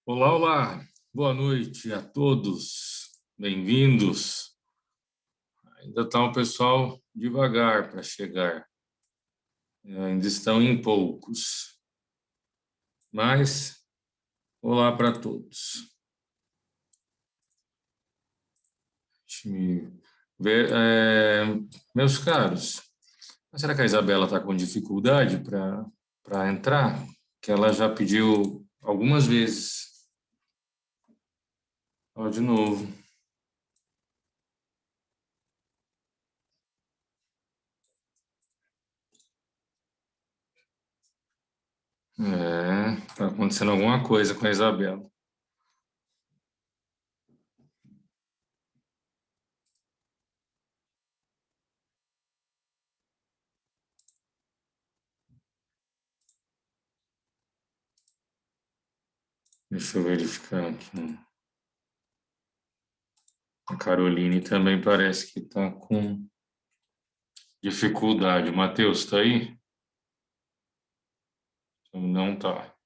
Olá, olá, boa noite a todos, bem-vindos. Ainda está o pessoal devagar para chegar, ainda estão em poucos, mas olá para todos. Deixa-me ver, meus caros, será que a Isabela está com dificuldade para entrar? Que ela já pediu algumas vezes. Ó, de novo. Está acontecendo alguma coisa com a Isabela. Deixa eu verificar aqui. A Caroline também parece que está com dificuldade. O Matheus, está aí? Não está.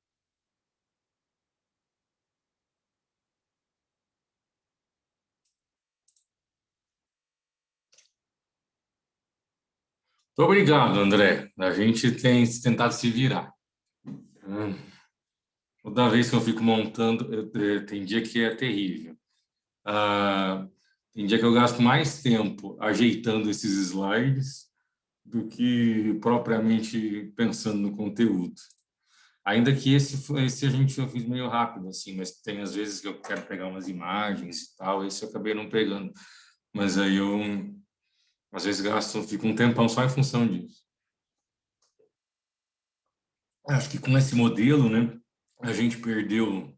Muito obrigado, André. A gente tem tentado se virar. Toda vez que eu fico montando, tem dia que é terrível. Tem dia que eu gasto mais tempo ajeitando esses slides do que propriamente pensando no conteúdo. Ainda que esse eu fiz meio rápido, assim, mas tem às vezes que eu quero pegar umas imagens e tal, esse eu acabei não pegando. Mas aí eu, às vezes, fico um tempão só em função disso. Acho que com esse modelo, né, a gente perdeu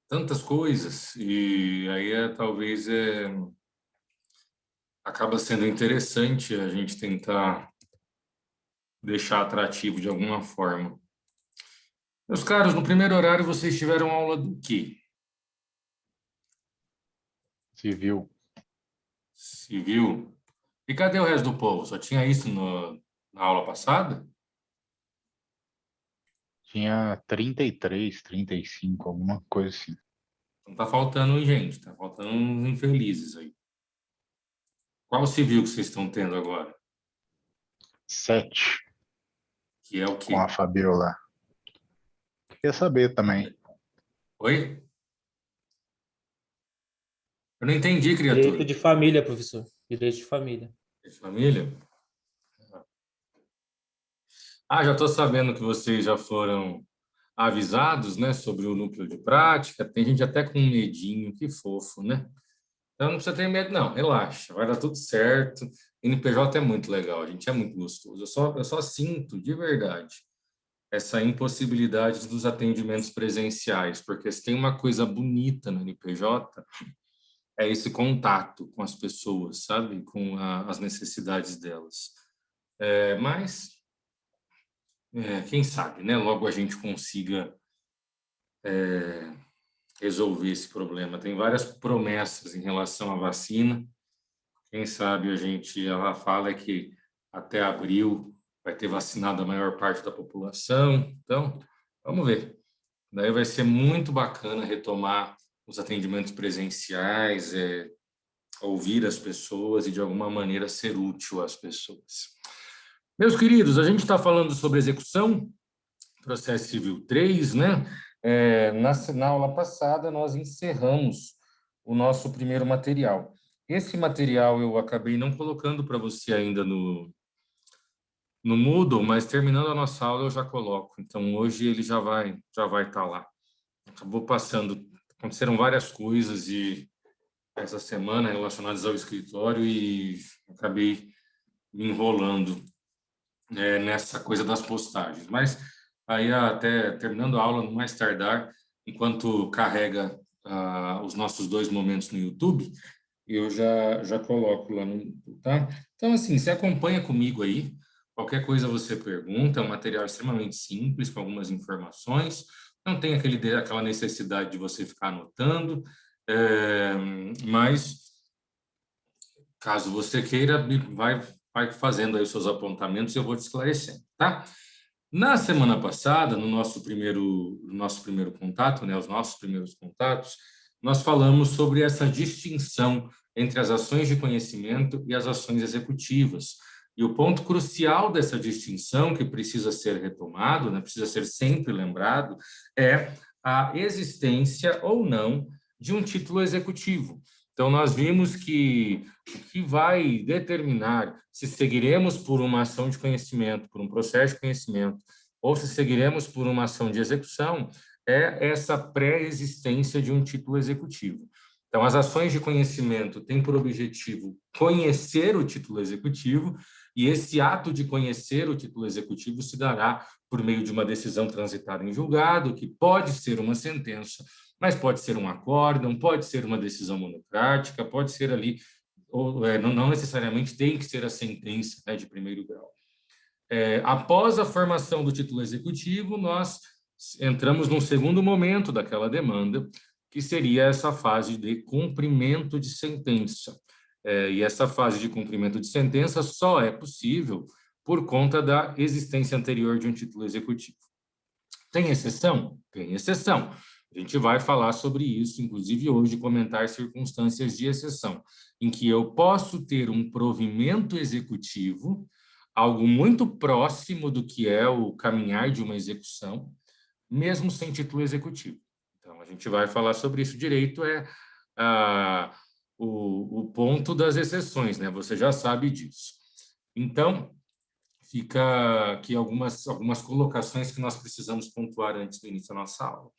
tantas coisas e aí talvez acaba sendo interessante a gente tentar deixar atrativo de alguma forma. Meus caros, no primeiro horário vocês tiveram aula do quê? Civil. Civil. E cadê o resto do povo? Só tinha isso na aula passada? Tinha 33, 35, alguma coisa assim. Não tá faltando gente, tá faltando uns infelizes aí. Qual civil que vocês estão tendo agora? 7, Que é o com a quê? Fabiola. Quer saber também. Oi? Eu não entendi, Direito criatura. de família, professor. Direito de família. De família? Ah, já estou sabendo que vocês já foram avisados, né, sobre o núcleo de prática. Tem gente até com medinho, que fofo, né? Então não precisa ter medo, não. Relaxa, vai dar tudo certo. NPJ é muito legal, a gente é muito gostoso. Eu só sinto, de verdade, essa impossibilidade dos atendimentos presenciais, porque se tem uma coisa bonita no NPJ, é esse contato com as pessoas, sabe? Com as necessidades delas. Mas, quem sabe, né? Logo a gente consiga resolver esse problema. Tem várias promessas em relação à vacina. Quem sabe ela fala que até abril vai ter vacinado a maior parte da população. Então, vamos ver. Daí vai ser muito bacana retomar os atendimentos presenciais, ouvir as pessoas e, de alguma maneira, ser útil às pessoas. Meus queridos, a gente está falando sobre execução, processo civil 3, né? Na aula passada, nós encerramos o nosso primeiro material. Esse material eu acabei não colocando para você ainda no Moodle, mas terminando a nossa aula eu já coloco. Então, hoje ele já vai estar lá. Acabou passando, aconteceram várias coisas e essa semana relacionadas ao escritório e acabei me enrolando nessa coisa das postagens. Mas aí até terminando a aula, no mais tardar, enquanto carrega os nossos dois momentos no YouTube, eu já coloco lá no, tá? Então, assim, você acompanha comigo aí, qualquer coisa você pergunta, é um material extremamente simples, com algumas informações, não tem aquela necessidade de você ficar anotando, mas caso você queira, vai fazendo aí os seus apontamentos e eu vou te esclarecendo, tá? Na semana passada, no nosso primeiro contato, né, os nossos primeiros contatos, nós falamos sobre essa distinção entre as ações de conhecimento e as ações executivas. E o ponto crucial dessa distinção, que precisa ser retomado, né, precisa ser sempre lembrado, é a existência ou não de um título executivo. Então, nós vimos que o que vai determinar se seguiremos por uma ação de conhecimento, por um processo de conhecimento, ou se seguiremos por uma ação de execução, é essa pré-existência de um título executivo. Então, as ações de conhecimento têm por objetivo conhecer o título executivo, e esse ato de conhecer o título executivo se dará por meio de uma decisão transitada em julgado, que pode ser uma sentença, mas pode ser um acórdão, pode ser uma decisão monocrática, pode ser ali, ou não necessariamente tem que ser a sentença, né, de primeiro grau. Após a formação do título executivo, nós entramos num segundo momento daquela demanda, que seria essa fase de cumprimento de sentença. E essa fase de cumprimento de sentença só é possível por conta da existência anterior de um título executivo. Tem exceção? Tem exceção. A gente vai falar sobre isso, inclusive hoje, comentar circunstâncias de exceção, em que eu posso ter um provimento executivo, algo muito próximo do que é o caminhar de uma execução, mesmo sem título executivo. Então, a gente vai falar sobre isso direito, o ponto das exceções, né? Você já sabe disso. Então, fica aqui algumas colocações que nós precisamos pontuar antes do início da nossa aula.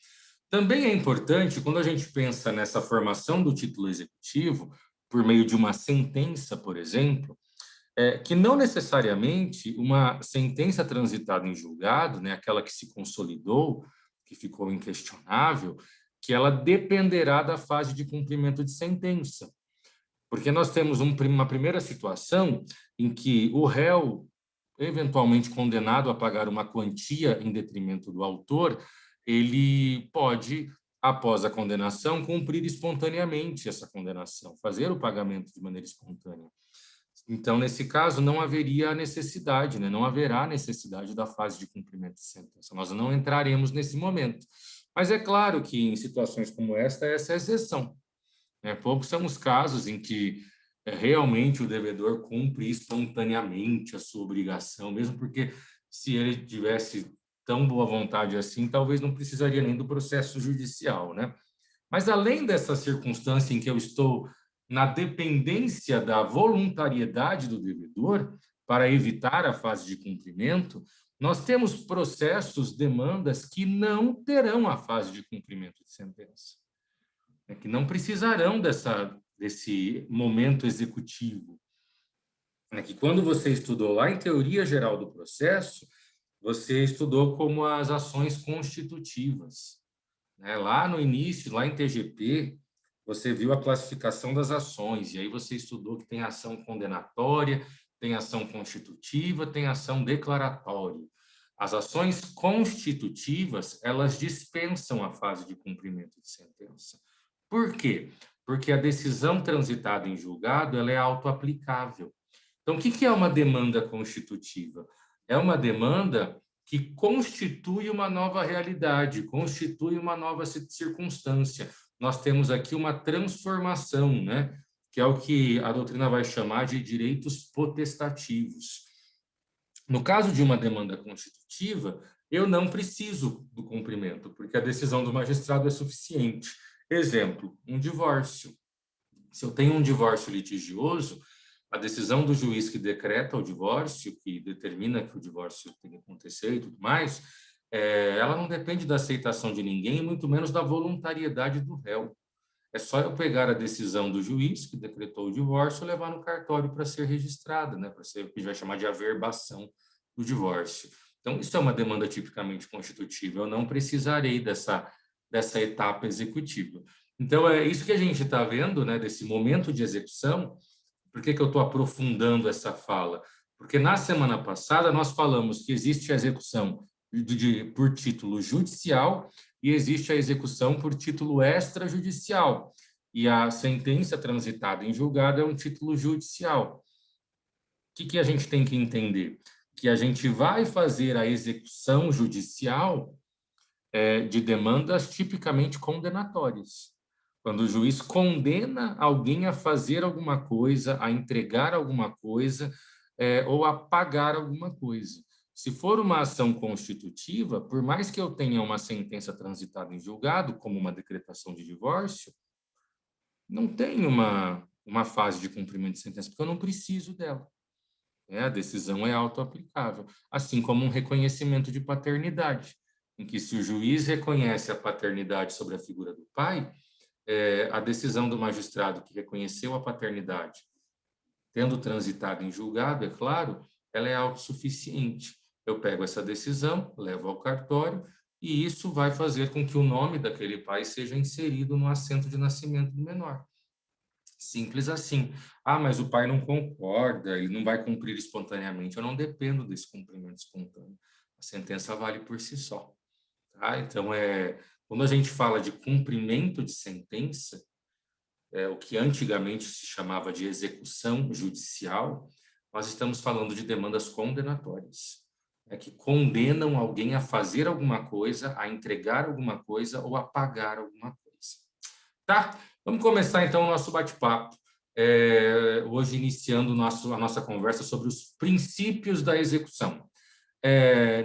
Também é importante, quando a gente pensa nessa formação do título executivo, por meio de uma sentença, por exemplo, que não necessariamente uma sentença transitada em julgado, né, aquela que se consolidou, que ficou inquestionável, que ela dependerá da fase de cumprimento de sentença. Porque nós temos uma primeira situação em que o réu, eventualmente condenado a pagar uma quantia em detrimento do autor, ele pode, após a condenação, cumprir espontaneamente essa condenação, fazer o pagamento de maneira espontânea. Então, nesse caso, não haveria necessidade, né? Não haverá necessidade da fase de cumprimento de sentença. Nós não entraremos nesse momento. Mas é claro que em situações como essa é a exceção. Poucos são os casos em que realmente o devedor cumpre espontaneamente a sua obrigação, mesmo porque se ele tivesse tão boa vontade assim, talvez não precisaria nem do processo judicial, né? Mas além dessa circunstância em que eu estou na dependência da voluntariedade do devedor para evitar a fase de cumprimento, nós temos processos, demandas que não terão a fase de cumprimento de sentença, que não precisarão desse momento executivo. Que quando você estudou lá em teoria geral do processo, você estudou como as ações constitutivas. Lá no início, lá em TGP, você viu a classificação das ações, e aí você estudou que tem ação condenatória, tem ação constitutiva, tem ação declaratória. As ações constitutivas, elas dispensam a fase de cumprimento de sentença. Por quê? Porque a decisão transitada em julgado, ela é autoaplicável. Então, o que é uma demanda constitutiva? É uma demanda que constitui uma nova realidade, constitui uma nova circunstância. Nós temos aqui uma transformação, né? Que é o que a doutrina vai chamar de direitos potestativos. No caso de uma demanda constitutiva, eu não preciso do cumprimento, porque a decisão do magistrado é suficiente. Exemplo, um divórcio. Se eu tenho um divórcio litigioso, a decisão do juiz que decreta o divórcio, que determina que o divórcio tem que acontecer e tudo mais, ela não depende da aceitação de ninguém, muito menos da voluntariedade do réu. É só eu pegar a decisão do juiz que decretou o divórcio e levar no cartório para ser registrada, né, para ser o que a gente vai chamar de averbação do divórcio. Então, isso é uma demanda tipicamente constitutiva. Eu não precisarei dessa etapa executiva. Então, é isso que a gente está vendo, né, desse momento de execução. Por que eu estou aprofundando essa fala? Porque na semana passada nós falamos que existe a execução por título judicial e existe a execução por título extrajudicial. E a sentença transitada em julgado é um título judicial. O que a gente tem que entender? que a gente vai fazer a execução judicial de demandas tipicamente condenatórias. Quando o juiz condena alguém a fazer alguma coisa, a entregar alguma coisa, ou a pagar alguma coisa. Se for uma ação constitutiva, por mais que eu tenha uma sentença transitada em julgado, como uma decretação de divórcio, não tem uma fase de cumprimento de sentença, porque eu não preciso dela. A decisão é autoaplicável, assim como um reconhecimento de paternidade, em que se o juiz reconhece a paternidade sobre a figura do pai, a decisão do magistrado que reconheceu a paternidade, tendo transitado em julgado, é claro, ela é autossuficiente. Eu pego essa decisão, levo ao cartório, e isso vai fazer com que o nome daquele pai seja inserido no assento de nascimento do menor. Simples assim. Ah, mas o pai não concorda, ele não vai cumprir espontaneamente. Eu não dependo desse cumprimento espontâneo. A sentença vale por si só. Tá? Então, quando a gente fala de cumprimento de sentença, o que antigamente se chamava de execução judicial, nós estamos falando de demandas condenatórias, que condenam alguém a fazer alguma coisa, a entregar alguma coisa ou a pagar alguma coisa. Tá? Vamos começar, então, o nosso bate-papo. Hoje, iniciando a nossa conversa sobre os princípios da execução.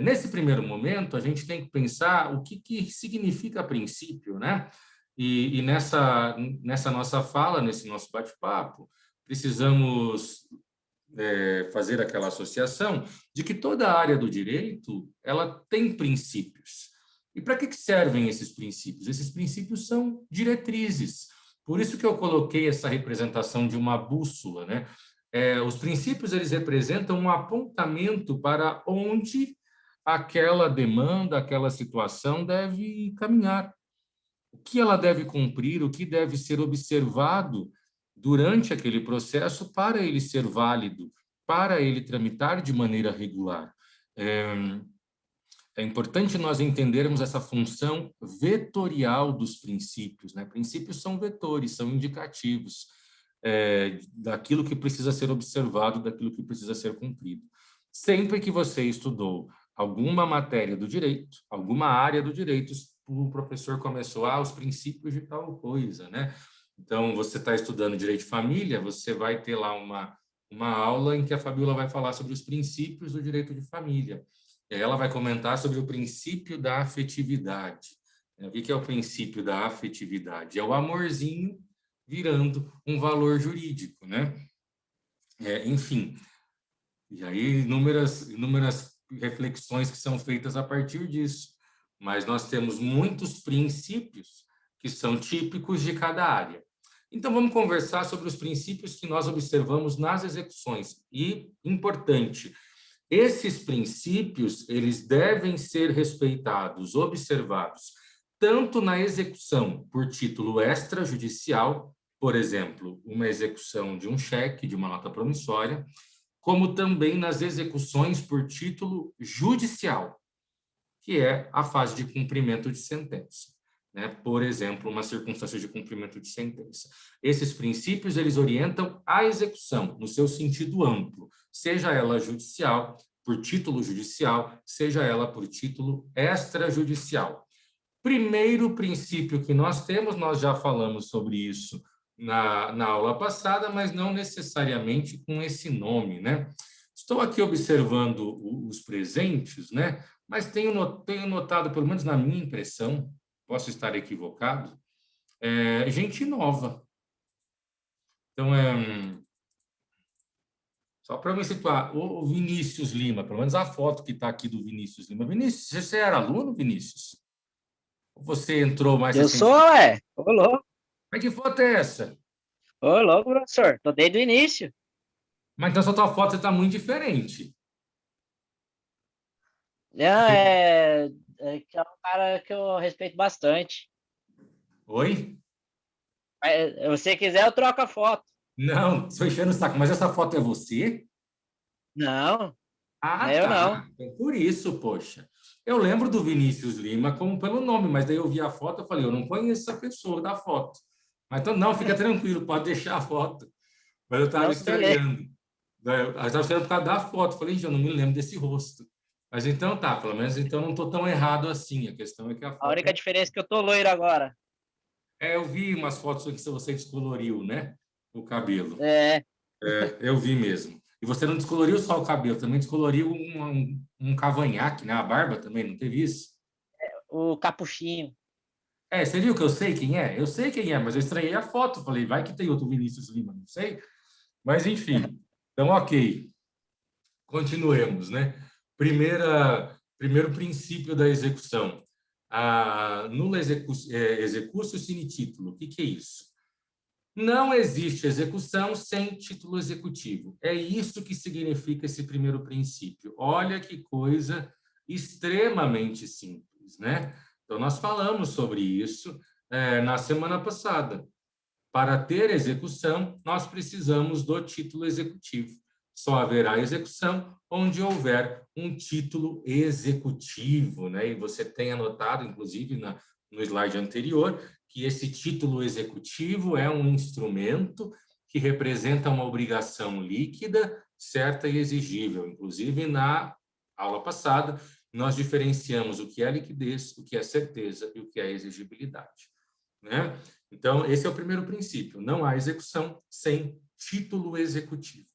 Nesse primeiro momento, a gente tem que pensar o que significa princípio, né? E nessa nossa fala, nesse nosso bate-papo, precisamos fazer aquela associação de que toda a área do direito ela tem princípios. E para que servem esses princípios? Esses princípios são diretrizes. Por isso que eu coloquei essa representação de uma bússola, né? Os princípios eles representam um apontamento para onde aquela demanda, aquela situação deve caminhar. O que ela deve cumprir, o que deve ser observado durante aquele processo para ele ser válido, para ele tramitar de maneira regular. É importante nós entendermos essa função vetorial dos princípios, né? Princípios são vetores, são indicativos daquilo que precisa ser observado, daquilo que precisa ser cumprido. Sempre que você estudou alguma matéria do direito, alguma área do direito, o professor começou os princípios de tal coisa, né? Então, você está estudando direito de família, você vai ter lá uma aula em que a Fabiola vai falar sobre os princípios do direito de família. Ela vai comentar sobre o princípio da afetividade. O que é o princípio da afetividade? É o amorzinho virando um valor jurídico, né? Enfim, e aí inúmeras reflexões que são feitas a partir disso. Mas nós temos muitos princípios que são típicos de cada área. Então, vamos conversar sobre os princípios que nós observamos nas execuções. E, importante, esses princípios, eles devem ser respeitados, observados, tanto na execução por título extrajudicial, por exemplo, uma execução de um cheque, de uma nota promissória, como também nas execuções por título judicial, que é a fase de cumprimento de sentença. Né? Por exemplo, uma circunstância de cumprimento de sentença. Esses princípios, eles orientam a execução, no seu sentido amplo, seja ela judicial, por título judicial, seja ela por título extrajudicial. Primeiro princípio que nós temos, nós já falamos sobre isso na aula passada, mas não necessariamente com esse nome, né? Estou aqui observando os presentes, né? Mas tenho notado, pelo menos na minha impressão, posso estar equivocado, gente nova. Então, só para me situar, o Vinícius Lima, pelo menos a foto que está aqui do Vinícius Lima. Vinícius, você era aluno, Vinícius? Ou você entrou mais Eu sou, recentemente? Ô louco. Mas que foto é essa? Ô louco, professor. Tô desde o início. Mas então essa tua foto está muito diferente. Não, que é um cara que eu respeito bastante. Oi? Mas, se você quiser, eu troco a foto. Não, estou enchendo o saco. Mas essa foto é você? Não, Ah, eu não. tá. Então, por isso, poxa. Eu lembro do Vinícius Lima como pelo nome, mas daí eu vi a foto e falei, eu não conheço essa pessoa da foto. Mas então, não, fica tranquilo, pode deixar a foto. Mas eu estava Não, beleza. estranhando. Eu estava esperando por causa da foto. Falei, gente, eu não me lembro desse rosto. Mas então tá, pelo menos então não estou tão errado assim. A questão é que a A foto... única diferença é que eu tô loiro agora. Eu vi umas fotos que você descoloriu, né? O cabelo. É, Eu vi mesmo. E você não descoloriu só o cabelo, também descoloriu um cavanhaque, né? A barba também, não teve isso? o capuchinho. Você viu que eu sei quem é? Eu sei quem é, mas eu estranhei a foto. Falei, vai que tem outro Vinícius Lima, não sei. Mas, enfim. Então, ok. Continuemos, né? Primeiro princípio da execução. A nula executio sine título. O que é isso? Não existe execução sem título executivo. É isso que significa esse primeiro princípio. Olha que coisa extremamente simples, né? Então, nós falamos sobre isso na semana passada. Para ter execução, nós precisamos do título executivo. Só haverá execução onde houver um título executivo, né? E você tem anotado, inclusive, no slide anterior, que esse título executivo é um instrumento que representa uma obrigação líquida, certa e exigível. Inclusive, na aula passada, nós diferenciamos o que é liquidez, o que é certeza e o que é exigibilidade, né? Então, esse é o primeiro princípio. Não há execução sem título executivo.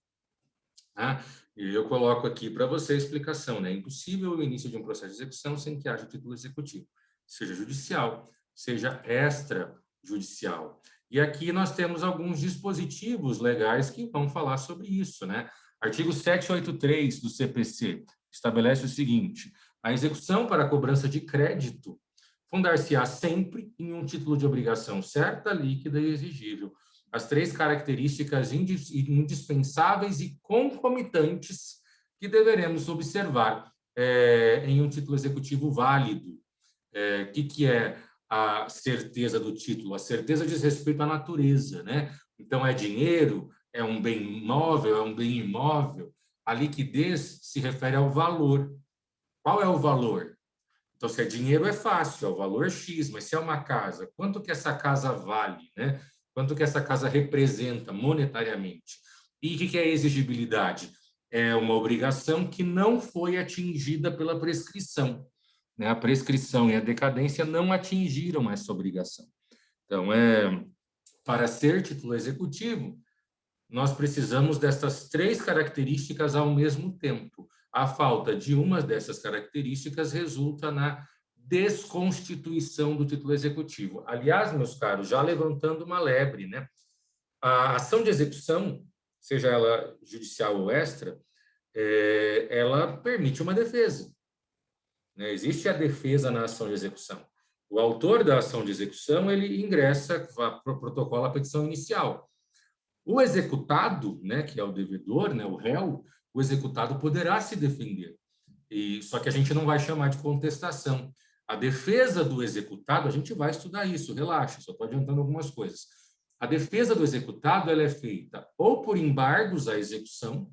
Tá? E eu coloco aqui para você a explicação, né? É impossível o início de um processo de execução sem que haja título executivo, seja judicial, seja extrajudicial. E aqui nós temos alguns dispositivos legais que vão falar sobre isso, né? Artigo 783 do CPC estabelece o seguinte: a execução para a cobrança de crédito fundar-se-á sempre em um título de obrigação certa, líquida e exigível. As três características indispensáveis e concomitantes que deveremos observar em um título executivo válido. O que é a certeza do título? A certeza diz respeito à natureza, né? Então, é dinheiro, é um bem móvel, é um bem imóvel. A liquidez se refere ao valor. Qual é o valor? Então, se é dinheiro, é fácil, é o valor X, mas se é uma casa, quanto que essa casa vale, né? Quanto que essa casa representa monetariamente? E o que é exigibilidade? É uma obrigação que não foi atingida pela prescrição, né? A prescrição e a decadência não atingiram essa obrigação. Então, para ser título executivo, nós precisamos dessas três características ao mesmo tempo. A falta de uma dessas características resulta na desconstituição do título executivo. Aliás, meus caros, já levantando uma lebre, né? A ação de execução, seja ela judicial ou extra, ela permite uma defesa, né? Existe a defesa na ação de execução. O autor da ação de execução, ele ingressa, protocola a petição inicial. O executado, né, que é o devedor, né, o réu, o executado poderá se defender. Só que a gente não vai chamar de contestação. A defesa do executado, a gente vai estudar isso, relaxa, só estou adiantando algumas coisas. A defesa do executado ela é feita ou por embargos à execução,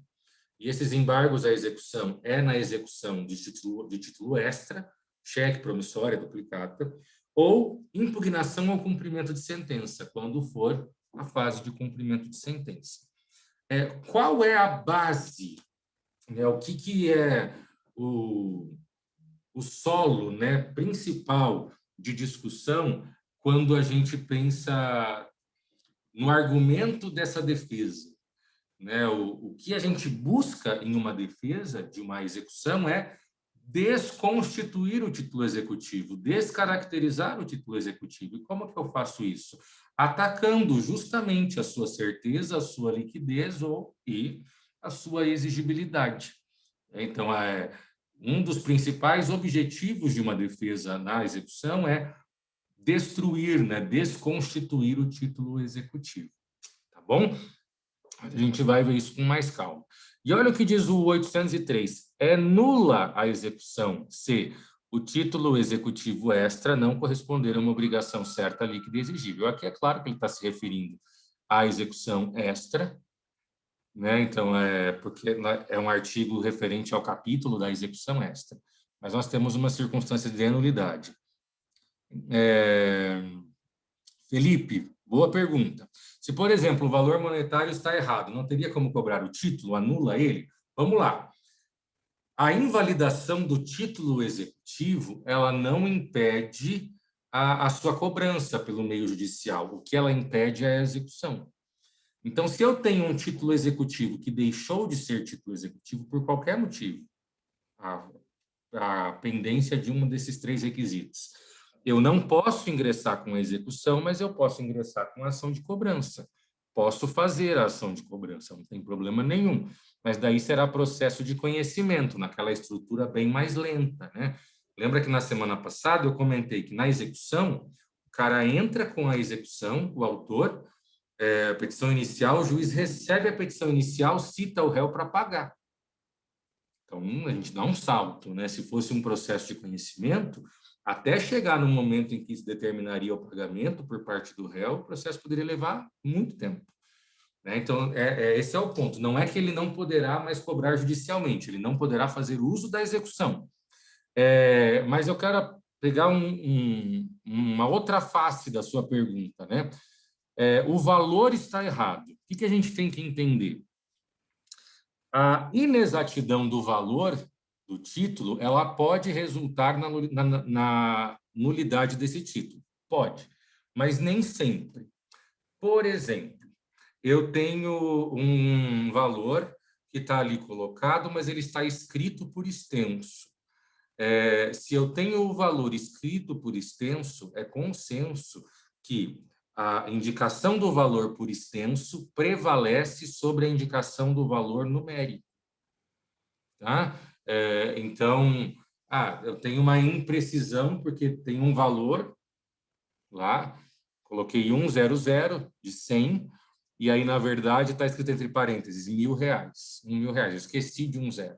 e esses embargos à execução na execução de título extra, cheque, promissória, duplicata, ou impugnação ao cumprimento de sentença, quando for a fase de cumprimento de sentença. Qual é a base, né? O que é o solo, né, principal de discussão quando a gente pensa no argumento dessa defesa, né? O que a gente busca em uma defesa de uma execução é desconstituir o título executivo, descaracterizar o título executivo. E como que eu faço isso? Atacando justamente a sua certeza, a sua liquidez e a sua exigibilidade. Então, um dos principais objetivos de uma defesa na execução é destruir, né, desconstituir o título executivo. Tá bom? A gente vai ver isso com mais calma. E olha o que diz o 803. É nula a execução se o título executivo extra não corresponder a uma obrigação certa, líquida e exigível. Aqui é claro que ele está se referindo à execução extra, né? Então, porque é um artigo referente ao capítulo da execução extra. Mas nós temos uma circunstância de nulidade. Felipe, Boa pergunta. Se, por exemplo, o valor monetário está errado, não teria como cobrar o título? Anula ele? Vamos lá. A invalidação do título executivo, ela não impede a sua cobrança pelo meio judicial. O que ela impede é a execução. Então, se eu tenho um título executivo que deixou de ser título executivo por qualquer motivo, a pendência de um desses 3 requisitos, eu não posso ingressar com a execução, mas eu posso ingressar com a ação de cobrança. Posso fazer a ação de cobrança, não tem problema nenhum. Mas daí será processo de conhecimento, naquela estrutura bem mais lenta, né? Lembra que na semana passada eu comentei que na execução, o cara entra com a execução, o autor, a petição inicial, o juiz recebe a petição inicial, cita o réu para pagar. Então, a gente dá um salto, né? Se fosse um processo de conhecimento, até chegar no momento em que se determinaria o pagamento por parte do réu, o processo poderia levar muito tempo, né? Então, esse é o ponto. Não é que ele não poderá mais cobrar judicialmente, ele não poderá fazer uso da execução. Mas eu quero pegar uma outra face da sua pergunta, né? O valor está errado. O que a gente tem que entender? A inexatidão do valor do título, ela pode resultar na nulidade desse título. Pode, mas nem sempre. Por exemplo, eu tenho um valor que está ali colocado, mas ele está escrito por extenso. Se eu tenho o valor escrito por extenso, é consenso que a indicação do valor por extenso prevalece sobre a indicação do valor numérico. Tá? Então, eu tenho uma imprecisão porque tem um valor lá, coloquei 100 de 100, e aí, na verdade, está escrito entre parênteses, R$1.000, R$1.000, eu esqueci de 10. O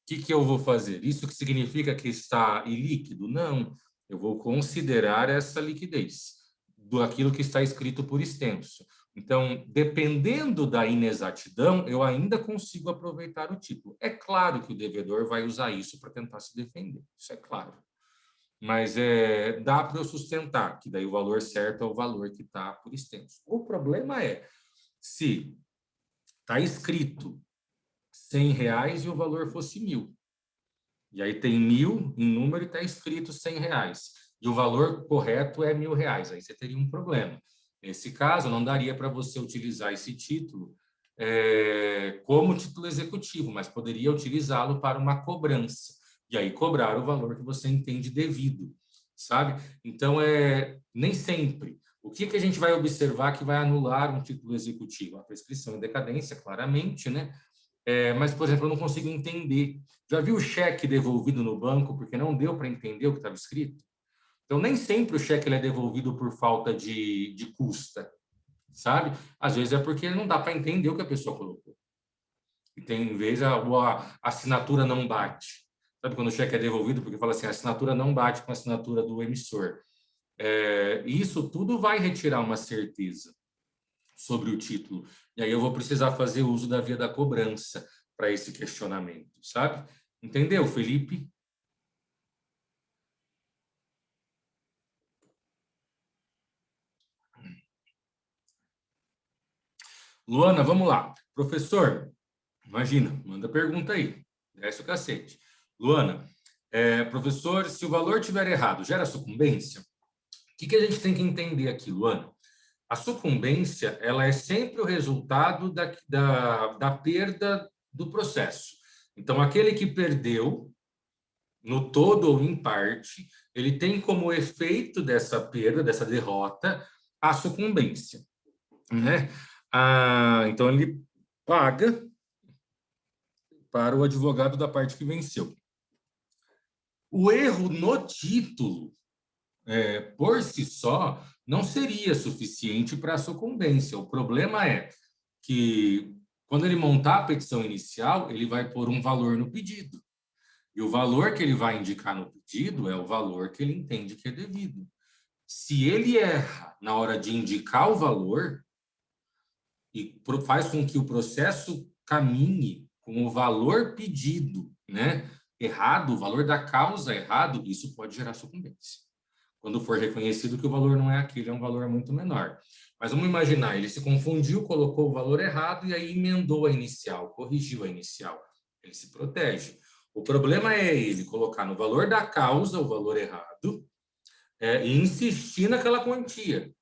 que eu vou fazer? Isso que significa que está ilíquido? Não, eu vou considerar essa liquidez do aquilo que está escrito por extenso. Então, dependendo da inexatidão, eu ainda consigo aproveitar o título. É claro que o devedor vai usar isso para tentar se defender, isso é claro. Mas dá para eu sustentar que daí o valor certo é o valor que está por extenso. O problema é se está escrito R$100 e o valor fosse 1.000. E aí tem 1.000 em número e está escrito R$100. E o valor correto é R$1.000. Aí você teria um problema. Nesse caso, não daria para você utilizar esse título como título executivo, mas poderia utilizá-lo para uma cobrança. E aí cobrar o valor que você entende devido, sabe? Então, nem sempre. O que a gente vai observar que vai anular um título executivo? A prescrição e decadência, claramente, né? Mas, por exemplo, eu não consigo entender. Já viu o cheque devolvido no banco porque não deu para entender o que estava escrito? Então, nem sempre o cheque ele é devolvido por falta de custa, sabe? Às vezes é porque não dá para entender o que a pessoa colocou. E tem vezes a assinatura não bate. Sabe quando o cheque é devolvido porque fala assim, a assinatura não bate com a assinatura do emissor. Isso tudo vai retirar uma certeza sobre o título. E aí eu vou precisar fazer uso da via da cobrança para esse questionamento, sabe? Entendeu, Felipe? Luana, vamos lá. Professor, imagina, manda pergunta aí. Desce o cacete. Luana, professor, se o valor estiver errado, gera sucumbência? O que a gente tem que entender aqui, Luana? A sucumbência, ela é sempre o resultado da perda do processo. Então, aquele que perdeu, no todo ou em parte, ele tem como efeito dessa perda, dessa derrota, a sucumbência, né? Então, ele paga para o advogado da parte que venceu. O erro no título, por si só, não seria suficiente para a sucumbência. O problema é que, quando ele montar a petição inicial, ele vai pôr um valor no pedido. E o valor que ele vai indicar no pedido é o valor que ele entende que é devido. Se ele erra na hora de indicar o valor e faz com que o processo caminhe com o valor pedido, né, errado, o valor da causa errado, isso pode gerar sucumbência. quando for reconhecido que o valor não é aquele, é um valor muito menor. Mas vamos imaginar, ele se confundiu, colocou o valor errado e aí emendou a inicial, corrigiu a inicial. Ele se protege. O problema é ele colocar no valor da causa o valor errado e insistir naquela quantia.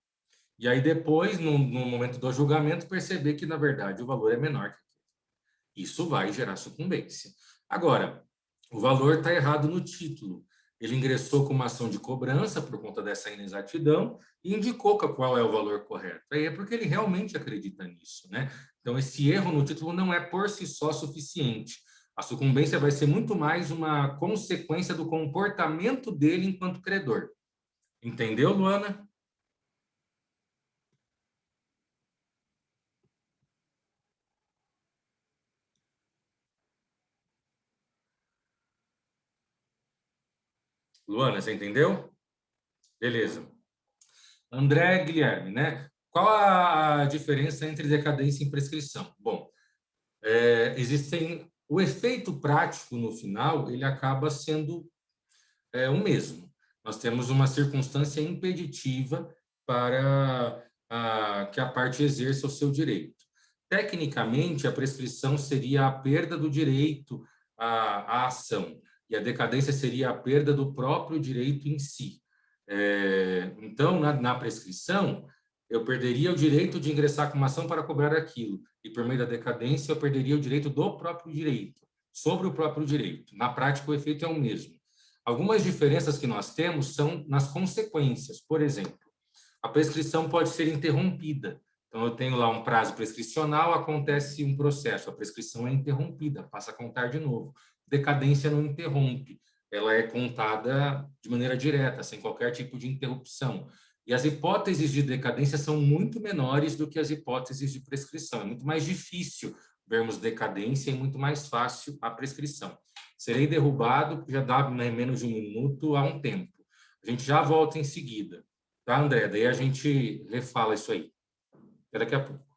E aí depois, no momento do julgamento, perceber que, na verdade, o valor é menor que aquele. Isso vai gerar sucumbência. Agora, o valor está errado no título. Ele ingressou com uma ação de cobrança por conta dessa inexatidão e indicou qual é o valor correto. Aí é porque ele realmente acredita nisso, né? Então, esse erro no título não é por si só suficiente. A sucumbência vai ser muito mais uma consequência do comportamento dele enquanto credor. Entendeu, Luana? Luana, você entendeu? Beleza. André Guilherme, né? Qual a diferença entre decadência e prescrição? Bom, o efeito prático no final, ele acaba sendo o mesmo. Nós temos uma circunstância impeditiva para que a parte exerça o seu direito. Tecnicamente, a prescrição seria a perda do direito à ação, e a decadência seria a perda do próprio direito em si. Então, na prescrição, eu perderia o direito de ingressar com uma ação para cobrar aquilo, e por meio da decadência eu perderia o direito do próprio direito, sobre o próprio direito. Na prática, o efeito é o mesmo. Algumas diferenças que nós temos são nas consequências. Por exemplo, a prescrição pode ser interrompida. Então, eu tenho lá um prazo prescricional, acontece um processo, a prescrição é interrompida, passa a contar de novo. Decadência não interrompe, ela é contada de maneira direta, sem qualquer tipo de interrupção. E as hipóteses de decadência são muito menores do que as hipóteses de prescrição. É muito mais difícil vermos decadência e muito mais fácil a prescrição. Serei derrubado, já dá menos de um minuto há um tempo. A gente já volta em seguida. Tá, André? Daí a gente refala isso aí. Até daqui a pouco.